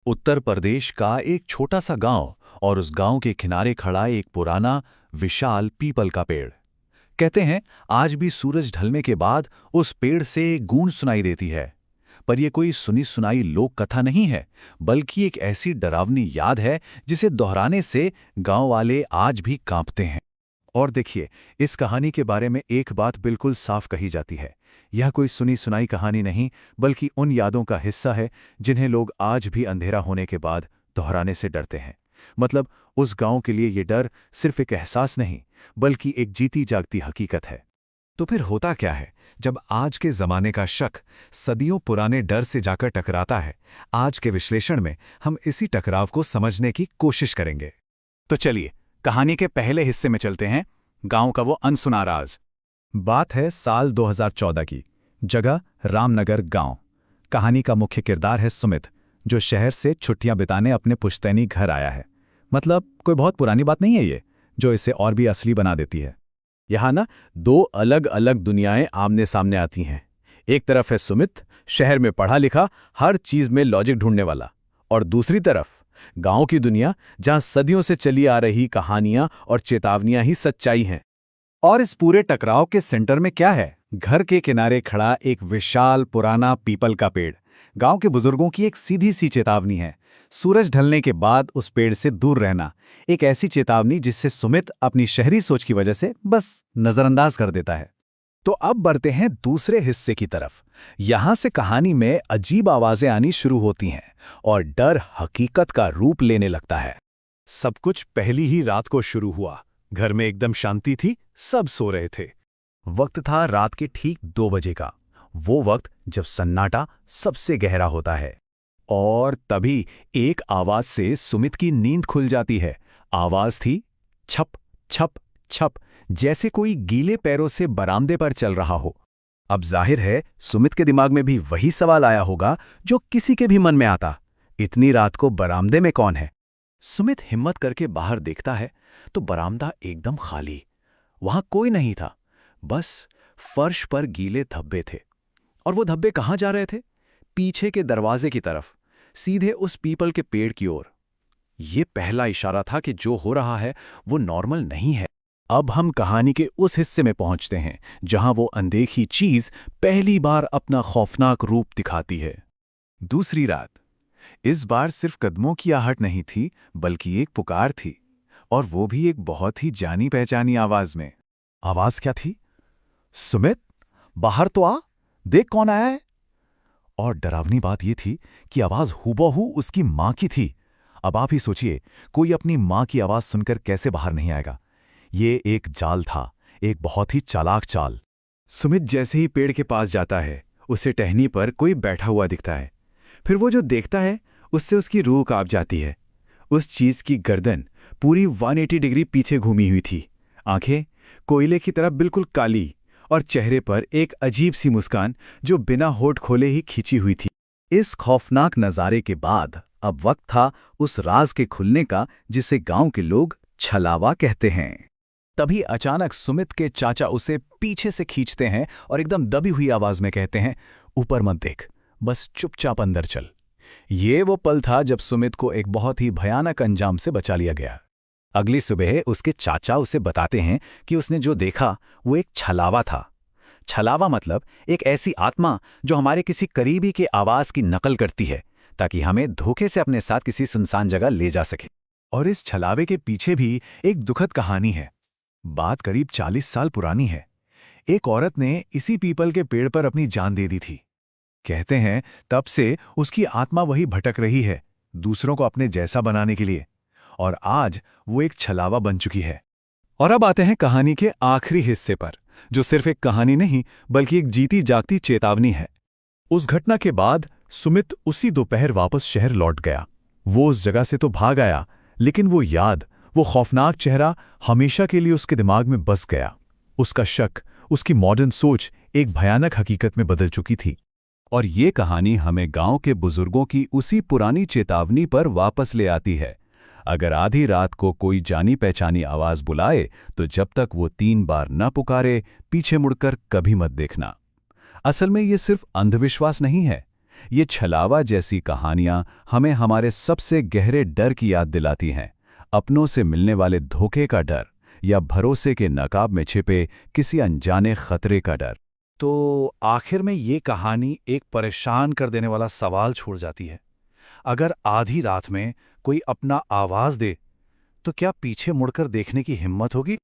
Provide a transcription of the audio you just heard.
उत्तर प्रदेश का एक छोटा सा गांव और उस गांव के किनारे खड़ा एक पुराना विशाल पीपल का पेड़। कहते हैं आज भी सूरज ढलने के बाद उस पेड़ से एक गूंज सुनाई देती है। पर यह कोई सुनी सुनाई लोक कथा नहीं है, बल्कि एक ऐसी डरावनी याद है जिसे दोहराने से गांव वाले आज भी कांपते हैं। और देखिए, इस कहानी के बारे में एक बात बिल्कुल साफ कही जाती है। यह कोई सुनी सुनाई कहानी नहीं, बल्कि उन यादों का हिस्सा है जिन्हें लोग आज भी अंधेरा होने के बाद दोहराने से डरते हैं। मतलब उस गांव के लिए ये डर सिर्फ एक एहसास नहीं, बल्कि एक जीती जागती हकीकत है। तो फिर होता क्या है जब आज के जमाने का शक सदियों पुराने डर से जाकर टकराता है? आज के विश्लेषण में हम इसी टकराव को समझने की कोशिश करेंगे। तो चलिए कहानी के पहले हिस्से में चलते हैं, गांव का वो अनसुना राज। बात है साल 2014 की, जगह रामनगर गांव। कहानी का मुख्य किरदार है सुमित, जो शहर से छुट्टियां बिताने अपने पुश्तैनी घर आया है। मतलब कोई बहुत पुरानी बात नहीं है ये, जो इसे और भी असली बना देती है। यहाँ ना दो अलग अलग दुनियाएं आमने सामने आती हैं। एक तरफ है सुमित, शहर में पढ़ा लिखा, हर चीज में लॉजिक ढूंढने वाला, और दूसरी तरफ गांव की दुनिया, जहां सदियों से चली आ रही कहानियां और चेतावनियां ही सच्चाई हैं। और इस पूरे टकराव के सेंटर में क्या है? घर के किनारे खड़ा एक विशाल पुराना पीपल का पेड़। गांव के बुजुर्गों की एक सीधी सी चेतावनी है, सूरज ढलने के बाद उस पेड़ से दूर रहना। एक ऐसी चेतावनी जिससे सुमित अपनी शहरी सोच की वजह से बस नजरअंदाज कर देता है। तो अब बढ़ते हैं दूसरे हिस्से की तरफ। यहां से कहानी में अजीब आवाजें आनी शुरू होती हैं और डर हकीकत का रूप लेने लगता है। सब कुछ पहली ही रात को शुरू हुआ। घर में एकदम शांति थी, सब सो रहे थे। वक्त था रात के ठीक 2 बजे का, वो वक्त जब सन्नाटा सबसे गहरा होता है। और तभी एक आवाज से सुमित की नींद खुल जाती है। आवाज थी छप छप छप, जैसे कोई गीले पैरों से बरामदे पर चल रहा हो। अब जाहिर है सुमित के दिमाग में भी वही सवाल आया होगा जो किसी के भी मन में आता, इतनी रात को बरामदे में कौन है? सुमित हिम्मत करके बाहर देखता है तो बरामदा एकदम खाली। वहां कोई नहीं था, बस फर्श पर गीले धब्बे थे। और वो धब्बे कहां जा रहे थे? पीछे के दरवाजे की तरफ, सीधे उस पीपल के पेड़ की ओर। ये पहला इशारा था कि जो हो रहा है वो नॉर्मल नहीं है। अब हम कहानी के उस हिस्से में पहुंचते हैं जहां वो अनदेखी चीज पहली बार अपना खौफनाक रूप दिखाती है। दूसरी रात। इस बार सिर्फ कदमों की आहट नहीं थी, बल्कि एक पुकार थी, और वो भी एक बहुत ही जानी पहचानी आवाज में। आवाज क्या थी? सुमित, बाहर तो आ, देख कौन आया है। और डरावनी बात यह थी कि आवाज हूबहू उसकी मां की थी। अब आप ही सोचिए, कोई अपनी मां की आवाज सुनकर कैसे बाहर नहीं आएगा? ये एक जाल था, एक बहुत ही चालाक चाल। सुमित जैसे ही पेड़ के पास जाता है, उसे टहनी पर कोई बैठा हुआ दिखता है। फिर वो जो देखता है, उससे उसकी रूह कांप जाती है। उस चीज की गर्दन पूरी 180 डिग्री पीछे घूमी हुई थी, आंखें कोयले की तरह बिल्कुल काली, और चेहरे पर एक अजीब सी मुस्कान जो बिना होठ खोले ही खींची हुई थी। इस खौफनाक नजारे के बाद अब वक्त था उस राज के खुलने का जिसे गांव के लोग छलावा कहते हैं। तभी अचानक सुमित के चाचा उसे पीछे से खींचते हैं और एकदम दबी हुई आवाज में कहते हैं, ऊपर मत देख, बस चुपचाप अंदर चल। ये वो पल था जब सुमित को एक बहुत ही भयानक अंजाम से बचा लिया गया। अगली सुबह उसके चाचा उसे बताते हैं कि उसने जो देखा वो एक छलावा था। छलावा मतलब एक ऐसी आत्मा जो हमारे किसी करीबी के आवाज की नकल करती है, ताकि हमें धोखे से अपने साथ किसी सुनसान जगह ले जा सके। और इस छलावे के पीछे भी एक दुखद कहानी है। बात करीब 40 साल पुरानी है। एक औरत ने इसी पीपल के पेड़ पर अपनी जान दे दी थी। कहते हैं तब से उसकी आत्मा वही भटक रही है, दूसरों को अपने जैसा बनाने के लिए। और आज वो एक छलावा बन चुकी है। और अब आते हैं कहानी के आखिरी हिस्से पर, जो सिर्फ एक कहानी नहीं, बल्कि एक जीती जागती चेतावनी है। उस घटना के बाद सुमित उसी दोपहर वापस शहर लौट गया। वो उस जगह से तो भाग आया, लेकिन वो याद, वो खौफनाक चेहरा हमेशा के लिए उसके दिमाग में बस गया। उसका शक, उसकी मॉडर्न सोच एक भयानक हकीकत में बदल चुकी थी। और ये कहानी हमें गांव के बुजुर्गों की उसी पुरानी चेतावनी पर वापस ले आती है। अगर आधी रात को कोई जानी पहचानी आवाज बुलाए, तो जब तक वो 3 बार न पुकारे, पीछे मुड़कर कभी मत देखना। असल में ये सिर्फ अंधविश्वास नहीं है, ये छलावा जैसी कहानियां हमें हमारे सबसे गहरे डर की याद दिलाती हैं, अपनों से मिलने वाले धोखे का डर या भरोसे के नकाब में छिपे किसी अनजाने खतरे का डर। तो आखिर में ये कहानी एक परेशान कर देने वाला सवाल छोड़ जाती है। अगर आधी रात में कोई अपना आवाज दे, तो क्या पीछे मुड़कर देखने की हिम्मत होगी?